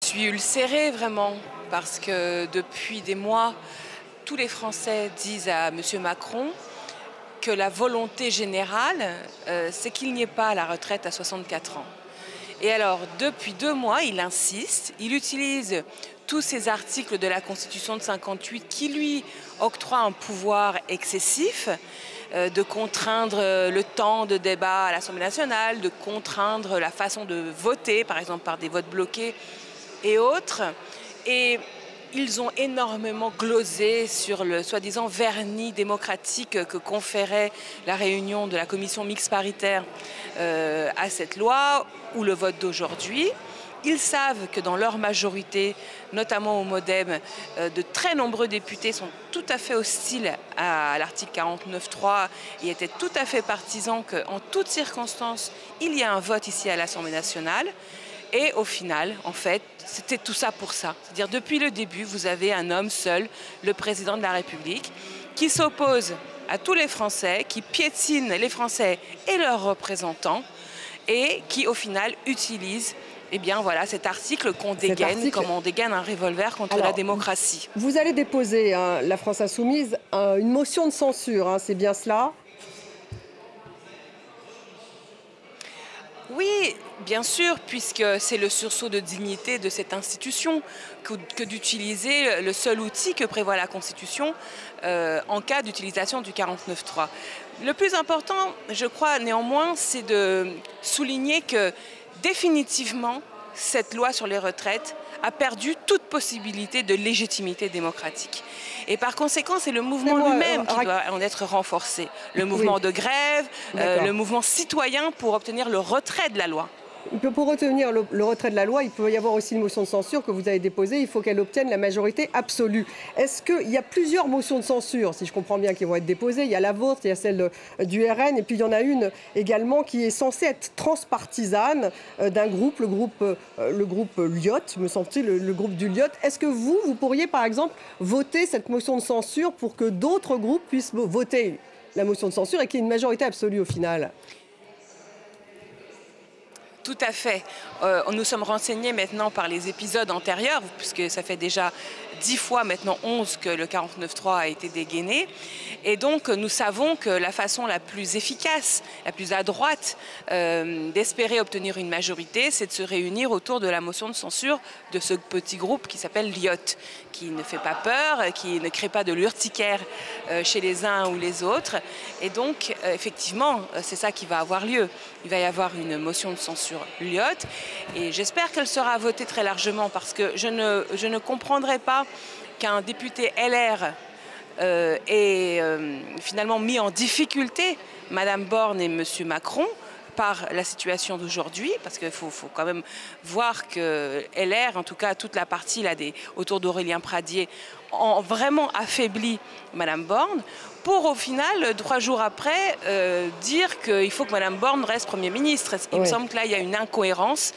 suis ulcérée vraiment parce que depuis des mois, tous les Français disent à M. Macron que la volonté générale, c'est qu'il n'y ait pas la retraite à 64 ans. Et alors, depuis 2 mois, il insiste, il utilise tous ces articles de la Constitution de 58 qui lui octroient un pouvoir excessif, de contraindre le temps de débat à l'Assemblée nationale, de contraindre la façon de voter, par exemple par des votes bloqués et autres. Et ils ont énormément glosé sur le soi-disant vernis démocratique que conférait la réunion de la commission mixte paritaire à cette loi ou le vote d'aujourd'hui. Ils savent que dans leur majorité, notamment au MoDem, de très nombreux députés sont tout à fait hostiles à l'article 49.3 et étaient tout à fait partisans qu'en toutes circonstances, il y a un vote ici à l'Assemblée nationale. Et au final, en fait, c'était tout ça pour ça. C'est-à-dire, depuis le début, vous avez un homme seul, le président de la République, qui s'oppose à tous les Français, qui piétine les Français et leurs représentants, et qui, au final, utilise cet article qu'on dégaine comme on dégaine un revolver contre la démocratie. Vous allez déposer, la France Insoumise, une motion de censure, c'est bien cela ? Oui, bien sûr, puisque c'est le sursaut de dignité de cette institution que d'utiliser le seul outil que prévoit la Constitution en cas d'utilisation du 49.3. Le plus important, je crois néanmoins, c'est de souligner que définitivement, cette loi sur les retraites a perdu toute possibilité de légitimité démocratique. Et par conséquent, c'est le mouvement lui-même qui doit en être renforcé. Le mouvement de grève, le mouvement citoyen pour obtenir le retrait de la loi. Pour retenir le retrait de la loi, il peut y avoir aussi une motion de censure que vous avez déposée. Il faut qu'elle obtienne la majorité absolue. Est-ce qu'il y a plusieurs motions de censure, si je comprends bien, qui vont être déposées? Il y a la vôtre, il y a celle du RN, et puis il y en a une également qui est censée être transpartisane d'un groupe, le groupe Lyot, me semble-t-il, le groupe du Lyot. Est-ce que vous pourriez, par exemple, voter cette motion de censure pour que d'autres groupes puissent voter la motion de censure et qu'il y ait une majorité absolue au final? Tout à fait. Nous sommes renseignés maintenant par les épisodes antérieurs, puisque ça fait déjà 10 fois, maintenant 11, que le 49.3 a été dégainé. Et donc, nous savons que la façon la plus efficace, la plus à droite d'espérer obtenir une majorité, c'est de se réunir autour de la motion de censure de ce petit groupe qui s'appelle Lyot, qui ne fait pas peur, qui ne crée pas de l'urticaire chez les uns ou les autres. Et donc, effectivement, c'est ça qui va avoir lieu. Il va y avoir une motion de censure Lyot et j'espère qu'elle sera votée très largement parce que je ne comprendrai pas qu'un député LR ait finalement mis en difficulté Mme Borne et M. Macron par la situation d'aujourd'hui, parce qu'il faut quand même voir que LR, en tout cas toute la partie là, autour d'Aurélien Pradier, ont vraiment affaibli Mme Borne, pour au final, 3 jours après, dire qu'il faut que Mme Borne reste Premier ministre. Il me semble que là, il y a une incohérence.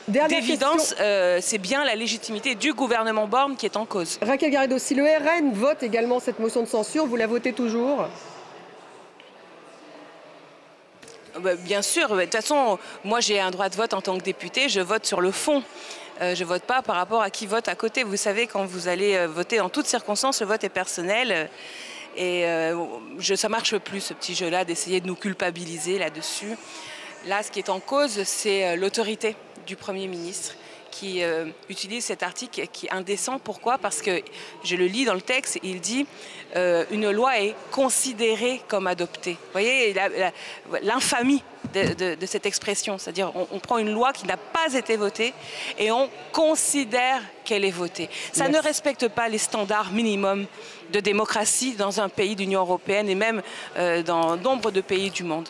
D'évidence, c'est bien la légitimité du gouvernement Borne qui est en cause. Raquel Garrido, si le RN vote également cette motion de censure, vous la votez toujours ? Bien sûr, de toute façon, moi j'ai un droit de vote en tant que député, je vote sur le fond. Je ne vote pas par rapport à qui vote à côté. Vous savez, quand vous allez voter en toutes circonstances, le vote est personnel. Et ça ne marche plus, ce petit jeu-là, d'essayer de nous culpabiliser là-dessus. Là, ce qui est en cause, c'est l'autorité du Premier ministre qui utilise cet article qui est indécent. Pourquoi? Parce que, je le lis dans le texte, il dit une loi est considérée comme adoptée. Vous voyez l'infamie de cette expression, c'est-à-dire on prend une loi qui n'a pas été votée et on considère qu'elle est votée. Ça ne respecte pas les standards minimums de démocratie dans un pays d'Union européenne et même dans nombre de pays du monde.